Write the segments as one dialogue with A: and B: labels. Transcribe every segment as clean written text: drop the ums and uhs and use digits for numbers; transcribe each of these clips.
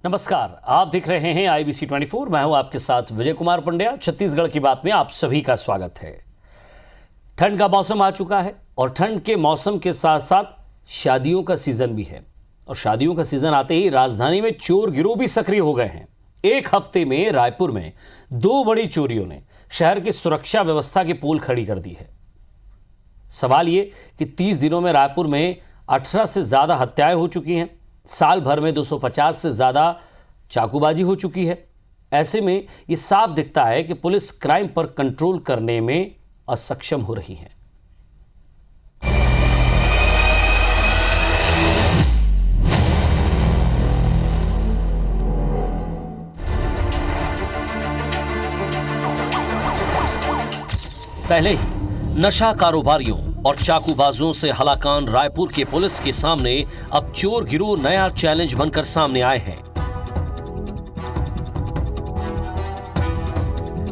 A: नमस्कार, आप देख रहे हैं IBC 24। मैं हूं आपके साथ विजय कुमार पंड्या। छत्तीसगढ़ की बात में आप सभी का स्वागत है। ठंड का मौसम आ चुका है और ठंड के मौसम के साथ साथ शादियों का सीजन भी है। और शादियों का सीजन आते ही राजधानी में चोर गिरोह भी सक्रिय हो गए हैं। एक हफ्ते में रायपुर में 2 बड़ी चोरियों ने शहर की सुरक्षा व्यवस्था की पोल खड़ी कर दी है। सवाल ये कि 30 दिनों में रायपुर में 18 से ज्यादा हत्याएं हो चुकी हैं। साल भर में 250 से ज्यादा चाकूबाजी हो चुकी है। ऐसे में ये साफ दिखता है कि पुलिस क्राइम पर कंट्रोल करने में असक्षम हो रही है। पहले ही नशा कारोबारियों और चाकूबाजों से हलाकान रायपुर के पुलिस के सामने अब चोर गिरोह नया चैलेंज बनकर सामने आए हैं।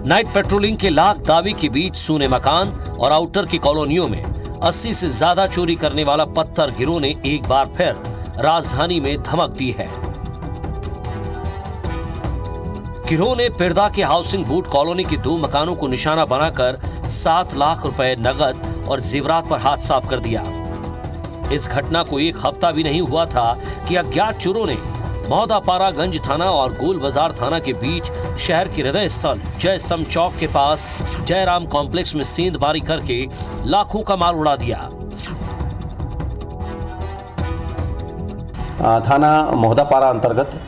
A: नाइट पेट्रोलिंग के लाख दावे के बीच सूने मकान और आउटर की कॉलोनियों में 80 से ज्यादा चोरी करने वाला पत्थर गिरोह ने एक बार फिर राजधानी में धमक दी है। गिरोह ने पिरदा के हाउसिंग बोर्ड कॉलोनी के 2 मकानों को निशाना बनाकर 7 लाख रुपए नगद और जेवरात पर हाथ साफ कर दिया। इस घटना को एक हफ्ता भी नहीं हुआ था कि अज्ञात चोरों ने मौदापारागंज थाना और गोल बाजार थाना के बीच शहर के हृदय स्थल जय स्तंभ चौक के पास जयराम कॉम्प्लेक्स में सेंधबारी करके लाखों का माल उड़ा दिया।
B: थाना मोहदापारा अंतर्गत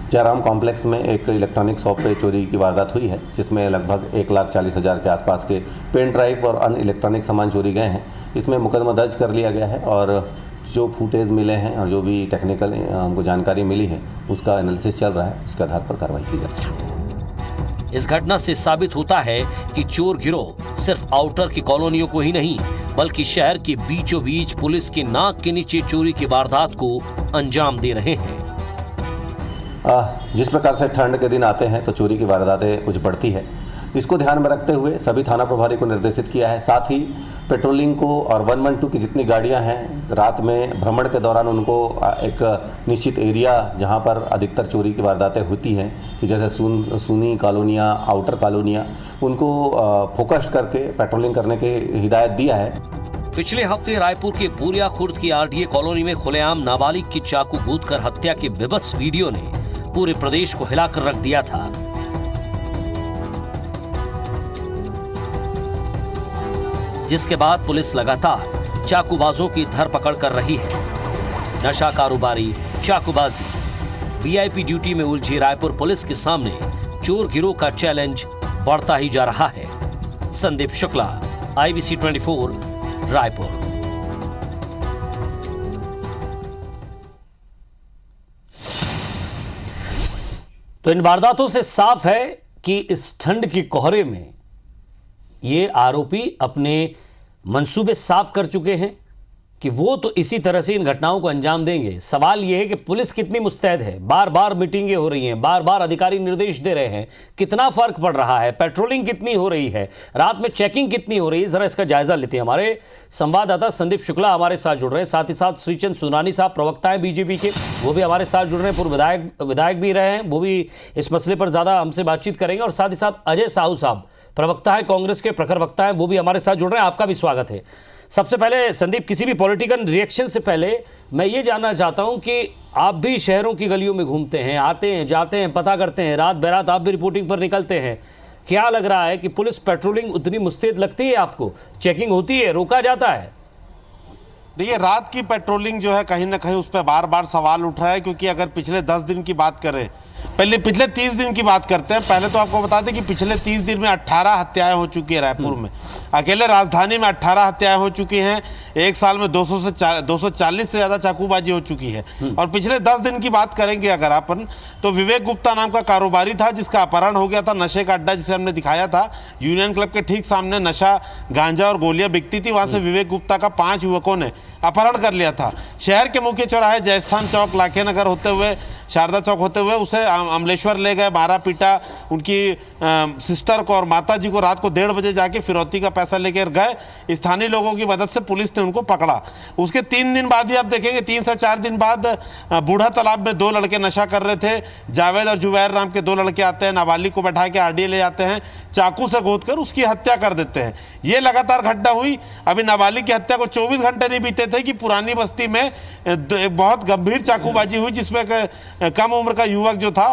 B: जयराम कॉम्प्लेक्स में एक इलेक्ट्रॉनिक शॉप पे चोरी की वारदात हुई है, जिसमें लगभग 1,40,000 के आसपास के पेन ड्राइव और अन्य इलेक्ट्रॉनिक सामान चोरी गए हैं। इसमें मुकदमा दर्ज कर लिया गया है और जो फुटेज मिले हैं और जो भी टेक्निकल हमको जानकारी मिली है उसका एनालिसिस चल रहा है, उसके आधार पर कार्रवाई की जाएगी।
A: इस घटना से साबित होता है कि चोर गिरोह सिर्फ आउटर की कॉलोनियों को ही नहीं बल्कि शहर के बीचों बीच पुलिस के नाक के नीचे चोरी की वारदात को अंजाम दे रहे हैं।
B: जिस प्रकार से ठंड के दिन आते हैं तो चोरी की वारदातें कुछ बढ़ती है। इसको ध्यान में रखते हुए सभी थाना प्रभारी को निर्देशित किया है। साथ ही पेट्रोलिंग को और 112 की जितनी गाड़ियां हैं रात में भ्रमण के दौरान उनको एक निश्चित एरिया जहां पर अधिकतर चोरी की वारदातें होती हैं कि जैसे सूनी कॉलोनियाँ, आउटर कॉलोनियाँ, उनको फोकस्ड करके पेट्रोलिंग करने की हिदायत दिया है।
A: पिछले हफ्ते रायपुर के बोरिया खुर्द की RDA कॉलोनी में खुलेआम नाबालिग की चाकू गूंथकर हत्या के विभत्स वीडियो ने पूरे प्रदेश को हिलाकर रख दिया था। जिसके बाद पुलिस लगातार चाकूबाजों की धरपकड़ कर रही है। नशा कारोबारी, चाकूबाजी, VIP ड्यूटी में उलझी रायपुर पुलिस के सामने चोर गिरोह का चैलेंज बढ़ता ही जा रहा है। संदीप शुक्ला, IBC 24, रायपुर। तो इन वारदातों से साफ है कि इस ठंड की कोहरे में ये आरोपी अपने मंसूबे साफ कर चुके हैं कि वो तो इसी तरह से इन घटनाओं को अंजाम देंगे। सवाल ये है कि पुलिस कितनी मुस्तैद है। बार बार मीटिंगें हो रही हैं, बार बार अधिकारी निर्देश दे रहे हैं, कितना फर्क पड़ रहा है, पेट्रोलिंग कितनी हो रही है, रात में चेकिंग कितनी हो रही है। जरा इसका जायजा लेते हैं। हमारे संवाददाता संदीप शुक्ला हमारे साथ जुड़ रहे हैं, साथ ही साथ श्रीचंद सुनानी साहब प्रवक्ता हैं BJP के, वो भी हमारे साथ जुड़ रहे हैं, पूर्व विधायक भी रहे हैं, वो भी इस मसले पर ज्यादा हमसे बातचीत करेंगे। और साथ ही साथ अजय साहू साहब प्रवक्ता है, कांग्रेस के प्रखर वक्ता है, वो भी हमारे साथ जुड़ रहे हैं। आपका भी स्वागत है। सबसे पहले संदीप, किसी भी पॉलिटिकल रिएक्शन से पहले मैं ये जानना चाहता हूं कि आप भी शहरों की गलियों में घूमते हैं, आते हैं, जाते हैं, पता करते हैं, रात बेरात आप भी रिपोर्टिंग पर निकलते हैं। क्या लग रहा है कि पुलिस पेट्रोलिंग उतनी मुस्तैद लगती है आपको? चेकिंग होती है, रोका जाता है?
C: देखिए, रात की पेट्रोलिंग जो है कहीं ना कहीं उस पर बार बार सवाल उठ रहा है, क्योंकि अगर पिछले 10 दिन की बात करें, पहले पिछले 30 दिन की बात करते हैं। पहले तो आपको बता दें कि पिछले 30 दिन में 18 हत्याएं हो चुकी है रायपुर में। अकेले राजधानी में 18 हत्याएं हो चुकी हैं। एक साल में 240 से ज़्यादा चाकूबाजी हो चुकी है। और पिछले 10 दिन की बात करेंगे अगर अपन, तो विवेक गुप्ता नाम का कारोबारी था जिसका अपहरण हो गया था। नशे का अड्डा जिसे हमने दिखाया था, यूनियन क्लब के ठीक सामने नशा, गांजा और गोलियां बिकती थी। वहां से विवेक गुप्ता का 5 युवकों ने अपहरण कर लिया था। शहर के मुख्य चौराहे जयस्थान चौक, लाखे नगर होते हुए, शारदा चौक होते हुए उसे अमलेश्वर ले गए, मारा पीटा, उनकी सिस्टर को और माता जी को रात को 1:30 बजे जाके फिरौती का पैसा लेकर गए। स्थानीय लोगों की मदद से पुलिस ने उनको पकड़ा। उसके 3 दिन बाद ही आप देखेंगे, 3 से 4 दिन बाद बूढ़ा तालाब में 2 लड़के नशा कर रहे थे। जावेद और जुबैर नाम के 2 लड़के आते हैं, नाबालिग को बैठा के आरडीए ले जाते हैं, चाकू से गोद कर उसकी हत्या कर देते हैं। ये लगातार घटना हुई। अभी नाबालिग की हत्या को 24 घंटे नहीं बीते थे कि पुरानी बस्ती में एक बहुत गंभीर चाकूबाजी हुई, जिसमें कम उम्र का युवक जो था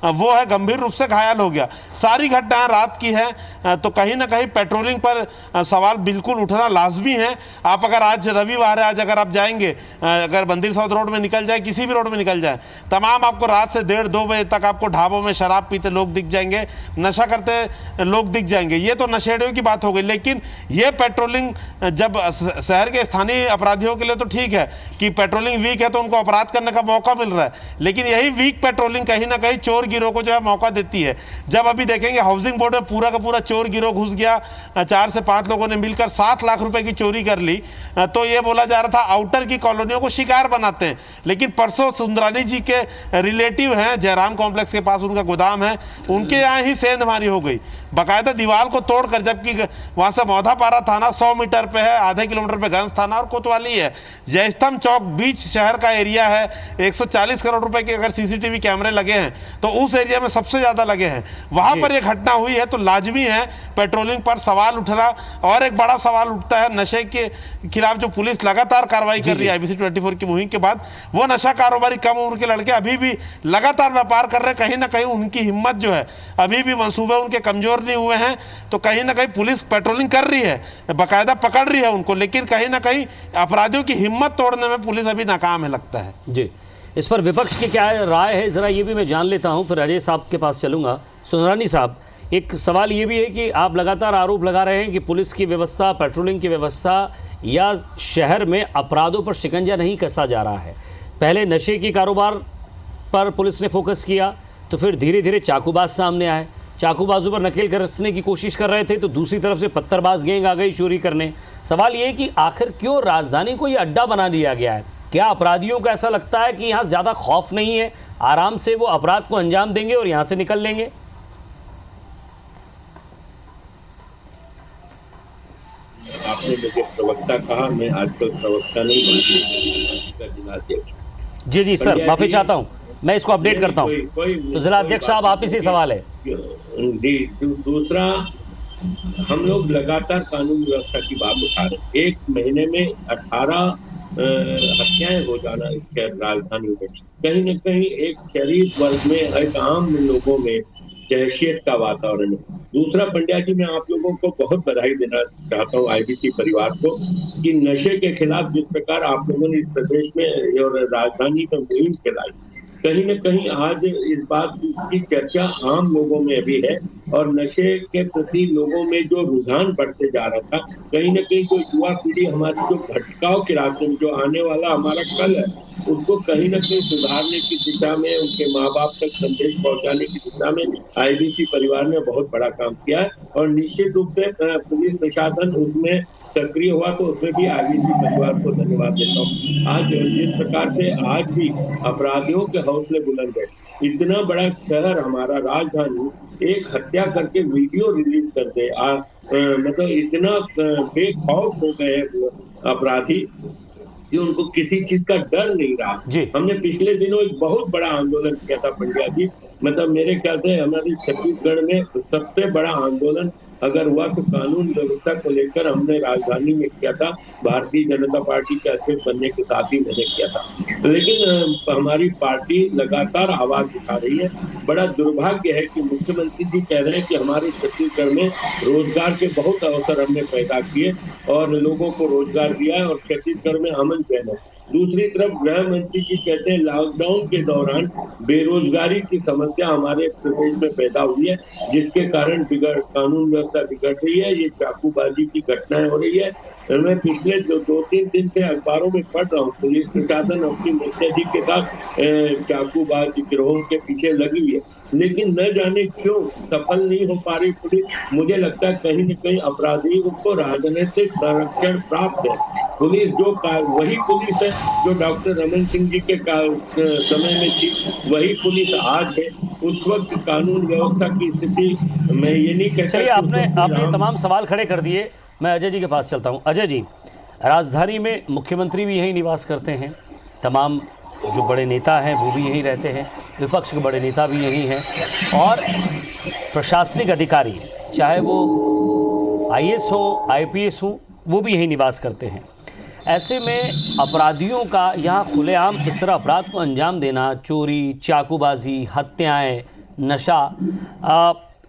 C: वो है गंभीर रूप से घायल हो गया। सारी घटनाएं रात की है, तो कहीं ना कहीं पेट्रोलिंग पर सवाल बिल्कुल उठना लाजमी है। आप अगर आज रविवार है, आज अगर आप जाएंगे, अगर मंदिर साउथ रोड में निकल जाए, किसी भी रोड में निकल जाए, तमाम आपको रात से 1:30-2 बजे तक आपको ढाबों में शराब पीते लोग दिख जाएंगे, नशा करते लोग दिख जाएंगे। ये तो नशेड़ियों की बात हो गई। लेकिन ये पेट्रोलिंग जब शहर के स्थानीय अपराधियों के लिए तो ठीक है कि पेट्रोलिंग वीक है तो उनको अपराध करने का मौका मिल रहा है, लेकिन यही वीक पेट्रोलिंग कहीं ना कहीं चोर गिरोह को जो है मौका देती है। जब अभी देखेंगे हाउसिंग बोर्ड में पूरा का पूरा चोर गिरोह घुस गया, 4 से 5 लोगों ने मिलकर 7 लाख रुपए की चोरी कर ली, तो ये बोला जा रहा था आउटर की कॉलोनियों को शिकार बनाते हैं। लेकिन परसों सुंदरानी जी के रिलेटिव हैं, जयराम कॉम्प्लेक्स के पास उनका गोदाम है, उनके यहाँ ही सेंधमारी हो गई, बाकायदा दीवार को तोड़कर, जबकि वहां से मौधापारा थाना 100 मीटर पे है, आधे किलोमीटर पे गंज थाना और कोतवाली है। जयस्तंभ चौक बीच शहर का एरिया है, 140 करोड़ रुपए के अगर सीसीटीवी कैमरे लगे हैं तो उस एरिया में सबसे ज्यादा लगे हैं। वहां पर यह घटना हुई है, तो लाजमी है पेट्रोलिंग पर सवाल उठना। और एक बड़ा सवाल उठता है नशे के खिलाफ जो पुलिस लगातार कार्रवाई कर रही है IBC 24 की मुहिम के बाद, वो नशा कारोबारी कम उम्र के लड़के अभी भी लगातार व्यापार कर रहे हैं। कहीं ना कहीं उनकी हिम्मत जो है, अभी भी मंसूबे उनके कमजोर नहीं हुए हैं, तो कहीं ना कहीं पुलिस पेट्रोलिंग कर रही है, बाकायदा पकड़ रही है उनको, लेकिन कहीं ना कहीं अपराधियों की हिम्मत तोड़ने में पुलिस अभी नाकाम है लगता है।
A: जी, इस पर विपक्ष की क्या राय है ज़रा ये भी मैं जान लेता हूं, फिर अजय साहब के पास चलूंगा। सुंदरानी साहब, एक सवाल ये भी है कि आप लगातार आरोप लगा रहे हैं कि पुलिस की व्यवस्था, पेट्रोलिंग की व्यवस्था या शहर में अपराधों पर शिकंजा नहीं कसा जा रहा है। पहले नशे की कारोबार पर पुलिस ने फोकस किया, तो फिर धीरे धीरे चाकूबाज सामने आए, चाकूबाजों पर नकेल कसने की कोशिश कर रहे थे, तो दूसरी तरफ से पत्थरबाज गैंग आ गई चोरी करने। सवाल ये है कि आखिर क्यों राजधानी को ये अड्डा बना दिया गया है? क्या अपराधियों को ऐसा लगता है कि यहाँ ज़्यादा खौफ नहीं है, आराम से वो अपराध को अंजाम देंगे और यहाँ से निकल लेंगे?
D: आपने मुझे प्रवक्ता कहा, मैं आजकल प्रवक्ता नहीं बन।
A: जी सर, माफी चाहता हूँ, मैं इसको अपडेट करता हूँ। तो जिला अध्यक्ष साहब, आप ही से सवाल है।
D: दूसरा, हम लोग लगातार कानून व्यवस्था की बात उठा रहे। 1 महीने में 18 हत्याएं हो जाना इस राजधानी में, कहीं न कहीं एक शरीफ वर्ग में, एक आम लोगों में दहशत का वातावरण है। दूसरा, पंड्या जी, मैं आप लोगों को बहुत बधाई देना चाहता हूँ, IBC परिवार को, कि नशे के खिलाफ जिस प्रकार आप लोगों ने इस प्रदेश में और राजधानी में मुहिम चलाई, कहीं न कहीं आज इस बात की चर्चा आम लोगों में भी है, और नशे के प्रति लोगों में जो रुझान बढ़ते जा रहा था, कहीं न कहीं जो युवा पीढ़ी हमारी जो भटकाव के रास्ते में, जो आने वाला हमारा कल है, उसको कहीं न कहीं सुधारने की दिशा में, उनके माँ बाप तक संदेश पहुंचाने की दिशा में IBC परिवार ने बहुत बड़ा काम किया है। और निश्चित रूप से पुलिस प्रशासन उसमें सक्रिय हुआ, तो उसमें भी IBC परिवार को धन्यवाद देता हूँ। आज जिस प्रकार से आज भी अपराधियों के हौसले बुलंद है, इतना बड़ा शहर हमारा राजधानी, एक हत्या करके वीडियो रिलीज कर दे, मतलब इतना बेखौफ हो गए अपराधी कि उनको किसी चीज का डर नहीं रहा। हमने पिछले दिनों एक बहुत बड़ा आंदोलन किया था पंड्या जी, मतलब मेरे ख्याल से हमारे छत्तीसगढ़ में सबसे बड़ा आंदोलन अगर हुआ तो कानून व्यवस्था को लेकर हमने राजधानी में किया था, भारतीय जनता पार्टी के अध्यक्ष बनने के साथ ही मैंने किया था। लेकिन हमारी पार्टी लगातार आवाज उठा रही है। बड़ा दुर्भाग्य है कि मुख्यमंत्री जी कह रहे हैं कि हमारे छत्तीसगढ़ में रोजगार के बहुत अवसर हमने पैदा किए और लोगों को रोजगार दिया है और छत्तीसगढ़ में अमन चैन है। दूसरी तरफ गृह मंत्री जी कहते हैं लॉकडाउन के दौरान बेरोजगारी की समस्या हमारे प्रदेश में पैदा हुई है, जिसके कारण कानून व्यवस्था बिगड़ रही है, ये चाकूबाजी की घटनाएं हो रही है। मैं पिछले 2-3 दिन से अखबारों में पढ़ रहा हूँ, पुलिस प्रशासन अपनी मुस्तैदी के साथ चाकूबाजी गिरोहों के पीछे लगी हुई है, लेकिन न जाने क्यों सफल नहीं हो पा रही पुलिस। मुझे लगता है कहीं न कहीं अपराधियों को राजनीतिक संरक्षण प्राप्त है। पुलिस वही पुलिस है जो डॉक्टर रमन सिंह जी के समय में थी, वही पुलिस आज है। उस वक्त कानून व्यवस्था की स्थिति, मैं ये नहीं कहता।
A: चलिए, आपने तमाम सवाल खड़े कर दिए। मैं अजय जी के पास चलता हूँ। अजय जी, राजधानी में मुख्यमंत्री भी यहीं निवास करते हैं, तमाम जो बड़े नेता हैं वो भी यहीं रहते हैं, विपक्ष के बड़े नेता भी यहीं हैं, और प्रशासनिक अधिकारी चाहे वो IAS हो, IPS हो, वो भी यहीं निवास करते हैं। ऐसे में अपराधियों का यहाँ खुलेआम इस तरह अपराध को अंजाम देना, चोरी, चाकूबाजी, हत्याएं, नशा,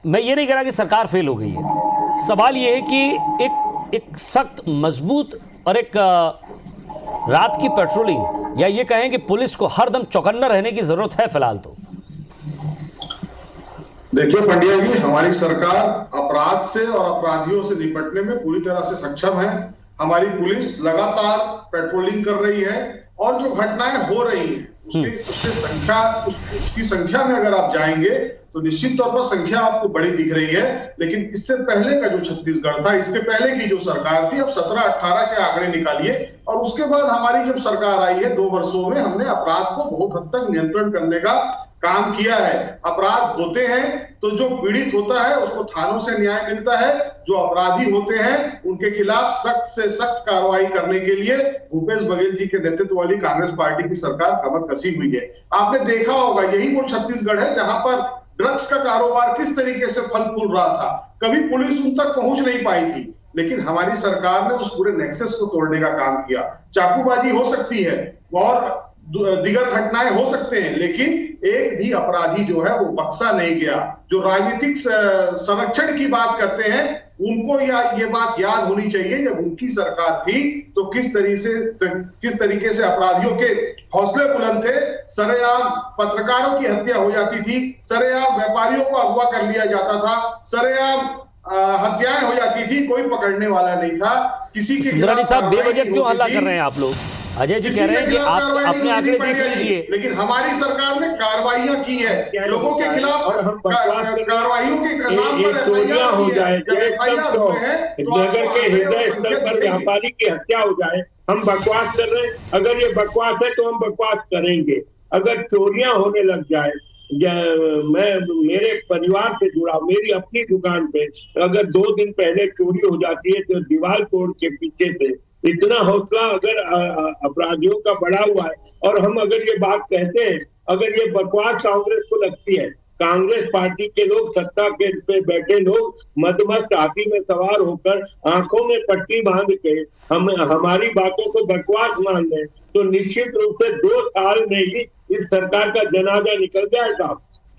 A: मैं ये नहीं कह रहा कि सरकार फेल हो गई है। सवाल ये है कि एक सख्त, मजबूत और एक रात की पेट्रोलिंग, या ये कहें कि पुलिस को हरदम चौकन्ना रहने की जरूरत है फिलहाल तो।
E: देखिए पंड्या जी, हमारी सरकार अपराध से और अपराधियों से निपटने में पूरी तरह से सक्षम है। हमारी पुलिस लगातार पेट्रोलिंग कर रही है, और जो घटनाएं हो रही हैं उसकी संख्या में अगर आप जाएंगे तो निश्चित तौर पर संख्या आपको बड़ी दिख रही है। लेकिन इससे पहले का जो छत्तीसगढ़ था, इसके पहले की जो सरकार थी, अब 17-18 के आंकड़े निकालिए, और उसके बाद हमारी जब सरकार आई है 2 वर्षों में, हमने अपराध को बहुत हद तक नियंत्रण करने का काम किया है। अपराध होते हैं तो जो पीड़ित होता है उसको थानों से न्याय मिलता है, जो अपराधी होते हैं उनके खिलाफ सख्त से सख्त कार्रवाई करने के लिए भूपेश बघेल जी के नेतृत्व वाली कांग्रेस पार्टी की सरकार कमर कसी हुई है। आपने देखा होगा, यही वो छत्तीसगढ़ है जहां पर ड्रग्स का कारोबार किस तरीके से फल फूल रहा था। कभी पुलिस उन तक पहुंच नहीं पाई थी, लेकिन हमारी सरकार ने उस पूरे नेक्सस को तोड़ने का काम किया। चाकूबाजी हो सकती है और दिगर घटनाएं हो सकते हैं, लेकिन एक भी अपराधी जो है वो बख्शा नहीं गया। जो राजनीतिक संरक्षण की बात करते हैं, उनको ये बात याद होनी चाहिए, जब उनकी सरकार थी तो किस तरीके से अपराधियों के हौसले बुलंद थे। सरेआम पत्रकारों की हत्या हो जाती थी, सरेआम व्यापारियों को अगवा कर लिया जाता था, सरेआम हत्याएं हो जाती थी, कोई पकड़ने वाला नहीं था। किसी के
A: सुंदरानी साहब, बेवजह क्यों हल्ला कर रहे हैं आप लोग? अजय जी कह रहे हैं कि आप अपने आंकड़े देख लीजिए।
E: लेकिन हमारी सरकार ने कार्रवाइयां की है, लोगों के खिलाफ कार्रवाइयों के नाम पर
D: चोरियां हो जाए, नगर के हृदय स्तर पर व्यापारी की हत्या हो जाए, हम बकवास कर रहे हैं। अगर ये बकवास है तो हम बकवास करेंगे। अगर चोरियां होने लग जाए, मैं मेरे परिवार से जुड़ा, मेरी अपनी दुकान पे अगर 2 दिन पहले चोरी हो जाती है तो दीवार तोड़ के पीछे से, इतना हौसला अगर अपराधियों का बढ़ा हुआ है, और हम अगर ये बात कहते हैं, अगर ये बकवास कांग्रेस को लगती है, कांग्रेस पार्टी के लोग, सत्ता के पे बैठे लोग मदमस्त हाथी में सवार होकर आंखों में पट्टी बांध के हमारी बातों को बकवास मान लें, तो निश्चित रूप से 2 साल में ही इस सरकार का जनाजा निकल जाएगा।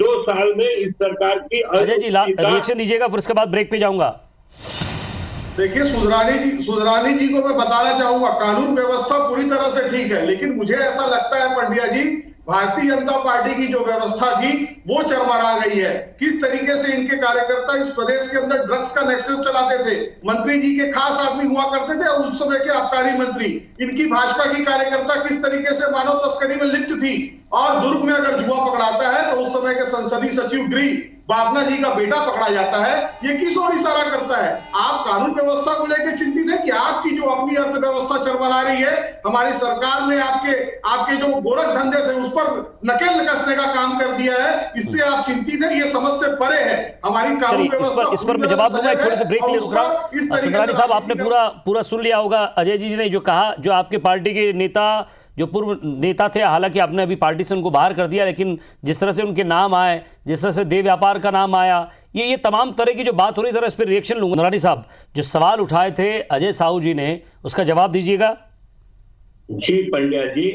D: 2 साल में इस सरकार की।
A: अजय जी रिएक्शन दीजिएगा, फिर उसके बाद ब्रेक पे जाऊंगा।
E: देखिए, सुधरानी जी को मैं बताना चाहूंगा, कानून व्यवस्था पूरी तरह से ठीक है, लेकिन मुझे ऐसा लगता है पंड्या जी, भारतीय जनता पार्टी की जो व्यवस्था थी वो चरमरा गई है। किस तरीके से इनके कार्यकर्ता इस प्रदेश के अंदर ड्रग्स का नेक्सस चलाते थे। मंत्री जी के खास आदमी हुआ करते थे उस समय के आबकारी मंत्री। इनकी भाजपा की कार्यकर्ता किस तरीके से मानव तस्करी में लिप्त थी, और दुर्ग में अगर जुआ पकड़ाता है तो उस समय के संसदीय सचिव गृह बापना जी का बेटा पकड़ा जाता है। ये किस ओर इशारा करता है? आप कानून व्यवस्था को लेकर चिंतित है कि आपकी जो अपनी अर्थव्यवस्था चरमरा रही है, हमारी सरकार ने आपके जो गोरख धंधे थे उस पर नकेल कसने का काम कर दिया है, इससे आप चिंतित है? ये समझ से परे है हमारी कानून व्यवस्था।
A: इस पर मैं जवाब दूंगा, एक छोटे से ब्रेक के लिए रुक रहा हूं। सुंदरानी साहब, आपने पूरा सुन लिया होगा अजय जी ने जो कहा, जो आपके पार्टी के नेता, जो पूर्व नेता थे, हालांकि आपने अभी पार्टी से उनको बाहर कर दिया, लेकिन जिस तरह से उनके नाम आए, जिस तरह से देह व्यापार का नाम आया, ये तमाम तरह की जो बात हो रही है, जरा इस पर रिएक्शन लूंगा। सुंदरानी साहब, जो सवाल उठाए थे अजय साहू जी ने, उसका जवाब दीजिएगा।
D: जी पंड्या जी,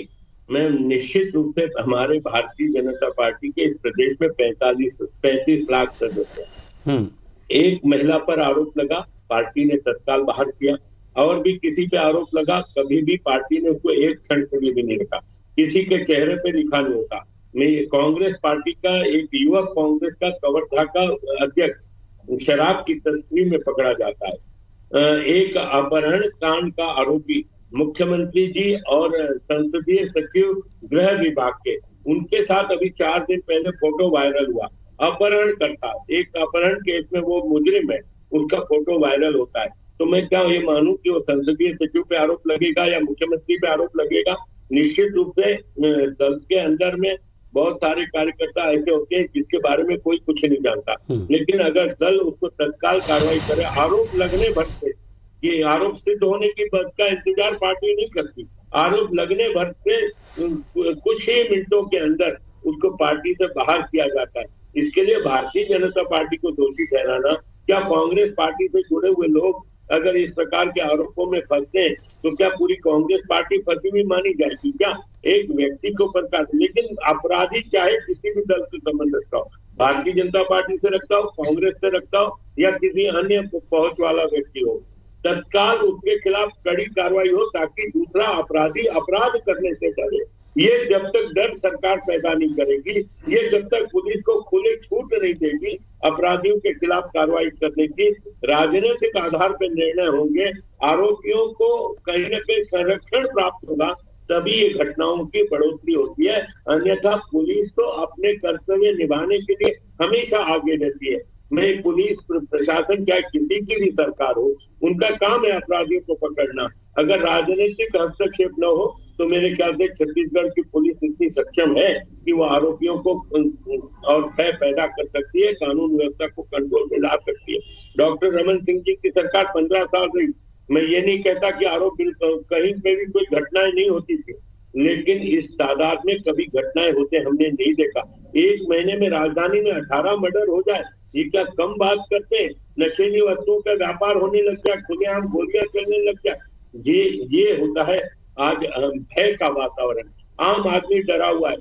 D: मैं निश्चित रूप से, हमारे भारतीय जनता पार्टी के इस प्रदेश में 35 लाख सदस्य हैं। एक महिला पर आरोप लगा, पार्टी ने तत्काल बाहर किया, और भी किसी पे आरोप लगा, कभी भी पार्टी ने उसको एक क्षण के लिए भी नहीं रखा, किसी के चेहरे पे लिखा नहीं होता। मैं कांग्रेस पार्टी का एक युवक कांग्रेस का कवर्धा का अध्यक्ष शराब की तस्करी में पकड़ा जाता है। एक अपहरण कांड का आरोपी मुख्यमंत्री जी और संसदीय सचिव गृह विभाग के, उनके साथ अभी 4 दिन पहले फोटो वायरल हुआ। अपहरण करता, एक अपहरण केस में वो मुजरिम है, उसका फोटो वायरल होता है। तो मैं क्या ये मानूं कि वो संसदीय सचिव पे आरोप लगेगा या मुख्यमंत्री पे आरोप लगेगा? निश्चित रूप से दल के अंदर में बहुत सारे कार्यकर्ता ऐसे होते हैं जिसके बारे में कोई कुछ नहीं जानता, लेकिन अगर दल उसको तत्काल कार्रवाई करे, आरोप लगने भर से, ये आरोप सिद्ध होने की बात का इंतजार पार्टी नहीं करती, आरोप लगने भर से कुछ ही मिनटों के अंदर उसको पार्टी से बाहर किया जाता है। इसके लिए भारतीय जनता पार्टी को दोषी ठहराना, क्या कांग्रेस पार्टी से जुड़े हुए लोग अगर इस प्रकार के आरोपों में फंसते हैं तो क्या पूरी कांग्रेस पार्टी फंसी हुई मानी जाएगी? क्या एक व्यक्ति को प्रकाश, लेकिन अपराधी चाहे किसी भी दल से संबंध रखता हो, भारतीय जनता पार्टी से रखता हो, कांग्रेस से रखता हो या किसी अन्य पहुंच वाला व्यक्ति हो, तत्काल उसके खिलाफ कड़ी कार्रवाई हो ताकि दूसरा अपराधी अपराध करने से डरे। ये जब तक डर सरकार पैदा नहीं करेगी, ये जब तक पुलिस को खुले छूट नहीं देगी अपराधियों के खिलाफ कार्रवाई करने की, राजनीतिक आधार पर निर्णय होंगे, आरोपियों को कहीं न कहीं संरक्षण प्राप्त होगा, तभी ये घटनाओं की बढ़ोतरी होती है। अन्यथा पुलिस तो अपने कर्तव्य निभाने के लिए हमेशा आगे रहती है। मैं पुलिस प्रशासन चाहे किसी की भी सरकार हो, उनका काम है अपराधियों को पकड़ना। अगर राजनीतिक हस्तक्षेप न हो तो मेरे ख्याल से छत्तीसगढ़ की पुलिस इतनी सक्षम है कि वो आरोपियों को और भय पैदा कर सकती है, कानून व्यवस्था को कंट्रोल में ला सकती है। डॉक्टर रमन सिंह जी की सरकार 15 साल रही। मैं ये नहीं कहता कि आरोप कहीं पे भी कोई घटनाएं नहीं होती थी, लेकिन इस तादाद में कभी घटनाएं होते हमने नहीं देखा। एक महीने में राजधानी में 18 मर्डर हो जाए, ये क्या कम बात करते हैं? नशीली वस्तुओं का व्यापार होने लग गया, खुलेआम गोलियां चलने लग गया। ये होता है आज भय का वातावरण। आम आदमी डरा हुआ है,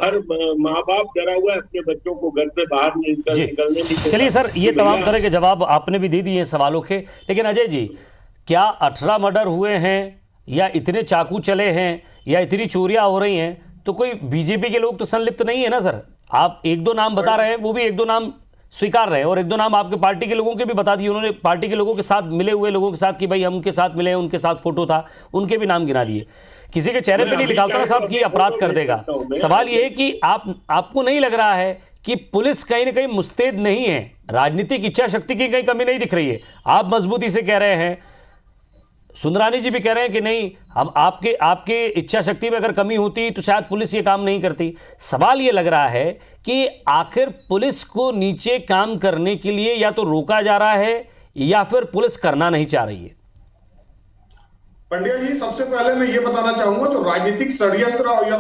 D: हर माँ बाप डरा हुआ है अपने बच्चों को घर से बाहर निकलने नहीं।
A: चलिए सर, ये तमाम तरह के जवाब आपने भी दे दिए सवालों के, लेकिन अजय जी, क्या 18 मर्डर हुए हैं या इतने चाकू चले हैं या इतनी चोरियां हो रही हैं तो कोई बीजेपी के लोग तो संलिप्त नहीं है ना सर? आप एक दो नाम बता रहे हैं, वो भी एक दो नाम स्वीकार रहे हैं, और एक दो नाम आपके पार्टी के लोगों के भी बता दिए। उन्होंने पार्टी के लोगों के साथ, मिले हुए लोगों के साथ कि भाई हम उनके साथ मिले हैं, उनके साथ फोटो था, उनके भी नाम गिना दिए। किसी के चेहरे पे नहीं लिखा होता ना साहब कि अपराध कर देगा। सवाल ये है कि आपको नहीं लग रहा है कि पुलिस कहीं ना कहीं मुस्तैद नहीं है, राजनीतिक इच्छा शक्ति की कहीं कमी नहीं दिख रही है? आप मजबूती से कह रहे हैं, सुंदरानी जी भी कह रहे हैं कि नहीं, हम आपके इच्छा शक्ति में अगर कमी होती तो शायद पुलिस ये काम नहीं करती। सवाल ये लग रहा है कि आखिर पुलिस को नीचे काम करने के लिए या तो रोका जा रहा है या फिर पुलिस करना नहीं चाह रही है।
E: पंड्या जी, सबसे पहले मैं ये बताना चाहूंगा, जो राजनीतिक षड्यंत्र या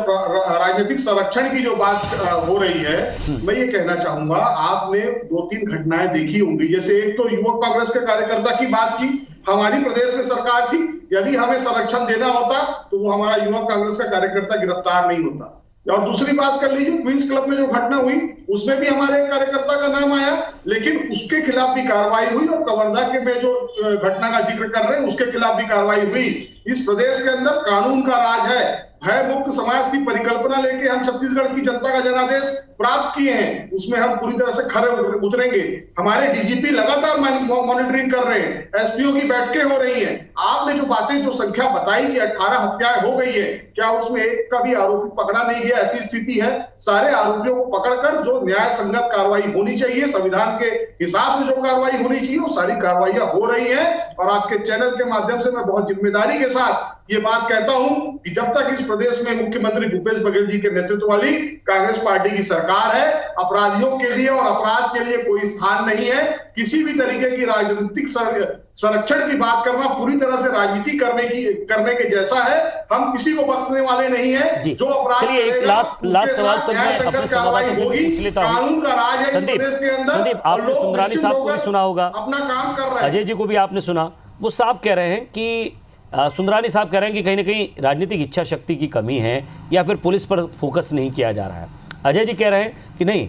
E: राजनीतिक संरक्षण की जो बात हो रही है, मैं ये कहना चाहूंगा, आपने 2-3 घटनाएं देखी होंगी। जैसे एक तो युवक कांग्रेस के कार्यकर्ता की बात की, हमारी प्रदेश में सरकार थी, यदि हमें संरक्षण देना होता तो वो हमारा युवक कांग्रेस का कार्यकर्ता गिरफ्तार नहीं होता। और दूसरी बात कर लीजिए, क्वींस क्लब में जो घटना हुई उसमें भी हमारे कार्यकर्ता का नाम आया, लेकिन उसके खिलाफ भी कार्रवाई हुई, और कवर्धा के में जो घटना का जिक्र कर रहे हैं उसके खिलाफ भी कार्रवाई हुई। इस प्रदेश के अंदर कानून का राज है, भय मुक्त समाज की परिकल्पना लेके हम छत्तीसगढ़ की जनता का जनादेश प्राप्त किए हैं, उसमें हम पूरी तरह से खरे उतरेंगे। हमारे डीजीपी लगातार मॉनिटरिंग कर रहे हैं, एसपीओ की बैठकें हो रही हैं। आपने जो बातें, जो संख्या बताई कि 18 हत्याएं हो गई है, क्या उसमें एक का भी आरोपी पकड़ा नहीं गया? ऐसी स्थिति है। सारे आरोपियों को पकड़कर जो न्याय संगत कार्रवाई होनी चाहिए, संविधान के हिसाब से जो कार्रवाई होनी चाहिए, वो सारी कार्रवाइयां हो रही हैं। और आपके चैनल के माध्यम से मैं बहुत जिम्मेदारी के साथ ये बात कहता हूं कि जब तक इस प्रदेश में मुख्यमंत्री भूपेश बघेल जी के नेतृत्व वाली कांग्रेस पार्टी की सरकार है, अपराधियों के लिए और अपराध के लिए कोई स्थान नहीं है। किसी भी तरीके की राजनीतिक संरक्षण की बात करना पूरी तरह से राजनीति करने के जैसा है। हम किसी को बख्शने वाले नहीं है। जो अपराध करेगा
A: लास्ट सवाल सब मैं अपने संवाददाता से पूछ लेता हूं।
E: कानून का राज है इस प्रदेश के अंदर।
A: संदीप, आपने सुंदरानी साहब को भी सुना होगा,
E: अपना काम कर रहे हैं।
A: अजय जी को भी आपने सुना, वो साफ कह रहे हैं कि सुंदरानी साहब कह रहे हैं कि कहीं ना कहीं राजनीतिक इच्छा शक्ति की कमी है या फिर पुलिस पर फोकस नहीं किया जा रहा है। अजय जी कह रहे हैं कि नहीं,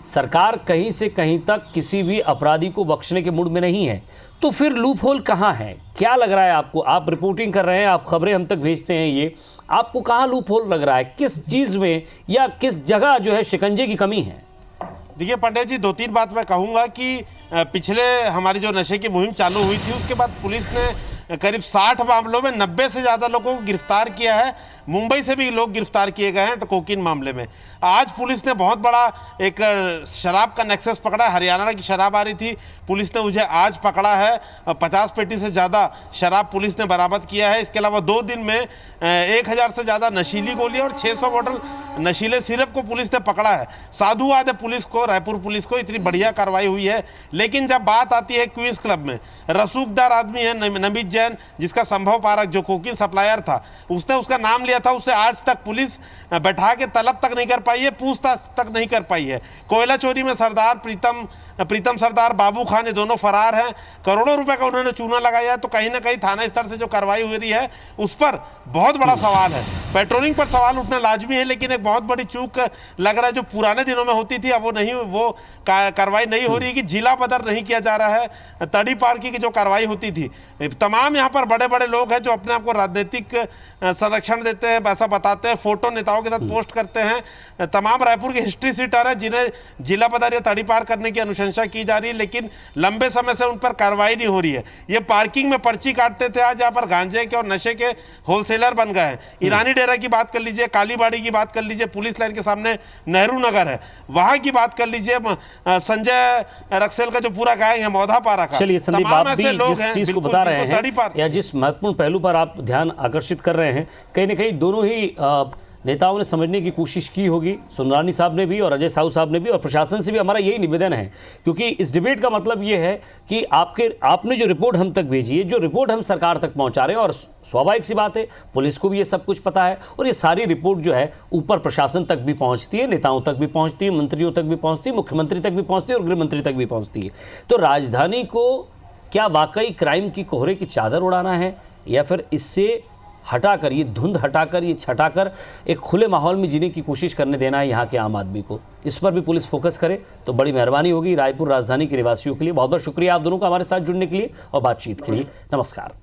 A: सरकार कहीं से कहीं तक किसी भी अपराधी को बख्शने के मूड में नहीं है। तो फिर लूप होल कहाँ है? क्या लग रहा है आपको? आप रिपोर्टिंग कर रहे हैं, आप खबरें हम तक भेजते हैं, ये आपको कहाँ लूप होल लग रहा है? किस चीज़ में या किस जगह जो है शिकंजे की कमी है?
C: देखिए पंडित जी, 2-3 बात मैं कहूँगा कि पिछले हमारी जो नशे की मुहिम चालू हुई थी उसके बाद पुलिस ने करीब 60 मामलों में 90 से ज़्यादा लोगों को गिरफ्तार किया है। मुंबई से भी लोग गिरफ्तार किए गए हैं कोकीन मामले में। आज पुलिस ने बहुत बड़ा एक शराब का नेक्सस पकड़ा है। हरियाणा की शराब आ रही थी, पुलिस ने उसे आज पकड़ा है। 50 पेटी से ज़्यादा शराब पुलिस ने बरामद किया है। इसके अलावा 2 दिन में 1000 से ज़्यादा नशीली गोलियां और 600 बोतल नशीले सिरप को पुलिस ने पकड़ा है। साधुवाद है पुलिस को, रायपुर पुलिस को, इतनी बढ़िया कार्रवाई हुई है। लेकिन जब बात आती है क्वीज क्लब में, रसूखदार आदमी है नमित जैन, जिसका संभव पारक जो कोकीन सप्लायर था, उसने उसका नाम लिया था, उसे आज तक पुलिस बैठा के तलब तक नहीं कर पाई है, पूछताछ तक नहीं कर पाई है। कोयला चोरी में सरदार प्रीतम सरदार, बाबू खान, ये दोनों फरार हैं। करोड़ों रुपए का उन्होंने चूना लगाया। तो कहीं ना कहीं थाना स्तर से जो कार्रवाई हो रही है उस पर बहुत बड़ा सवाल है। पेट्रोलिंग पर सवाल उठना लाजमी है, लेकिन एक बहुत बड़ी चूक लग रहा है जो पुराने दिनों में होती थी, अब वो कार्रवाई नहीं हो रही कि जिला बदर नहीं किया जा रहा है। तड़ी पार की जो कार्रवाई होती थी, तमाम यहाँ पर बड़े बड़े लोग हैं जो अपने आप को राजनीतिक संरक्षण देते हैं, ऐसा बताते हैं, फोटो नेताओं के साथ पोस्ट करते हैं। तमाम रायपुर के हिस्ट्री सीटर है जिन्हें जिला बदर या तड़ी पार करने की अनुशंसा की जा रही है, लेकिन लंबे समय से उन पर कार्रवाई नहीं हो रही है। ये पार्किंग में पर्ची काटते थे, आज यहाँ पर गांजे के और नशे के होलसेलर बन गए हैं। ईरानी डेरा की बात कर लीजिए, कालीबाड़ी की बात कर लीजिए, पुलिस लाइन के सामने नेहरू नगर है, वहां की बात कर लीजिए, संजय रक्सेल का जो पूरा गाय है मौधा पारा का।
A: चलिए संदीप, आप भी जिस चीज को बता रहे हैं या जिस महत्वपूर्ण पहलू पर आप ध्यान आकर्षित कर रहे हैं, कहीं ना कहीं दोनों ही नेताओं ने समझने की कोशिश की होगी। सुंदरानी साहब ने भी और अजय साहू साहब ने भी, और प्रशासन से भी हमारा यही निवेदन है, क्योंकि इस डिबेट का मतलब ये है कि आपने जो रिपोर्ट हम तक भेजी है, जो रिपोर्ट हम सरकार तक पहुंचा रहे हैं, और स्वाभाविक सी बात है पुलिस को भी ये सब कुछ पता है, और ये सारी रिपोर्ट जो है ऊपर प्रशासन तक भी पहुंचती है, नेताओं तक भी पहुंचती है, मंत्रियों तक भी पहुंचती है, मुख्यमंत्री तक भी पहुंचती है और गृह मंत्री तक भी पहुंचती है। तो राजधानी को क्या वाकई क्राइम की कोहरे की चादर उड़ाना है, या फिर इससे हटाकर, ये धुंध हटाकर, ये छटाकर एक खुले माहौल में जीने की कोशिश करने देना है यहाँ के आम आदमी को? इस पर भी पुलिस फोकस करे तो बड़ी मेहरबानी होगी रायपुर राजधानी के निवासियों के लिए। बहुत बहुत शुक्रिया आप दोनों का हमारे साथ जुड़ने के लिए और बातचीत के लिए। नमस्कार।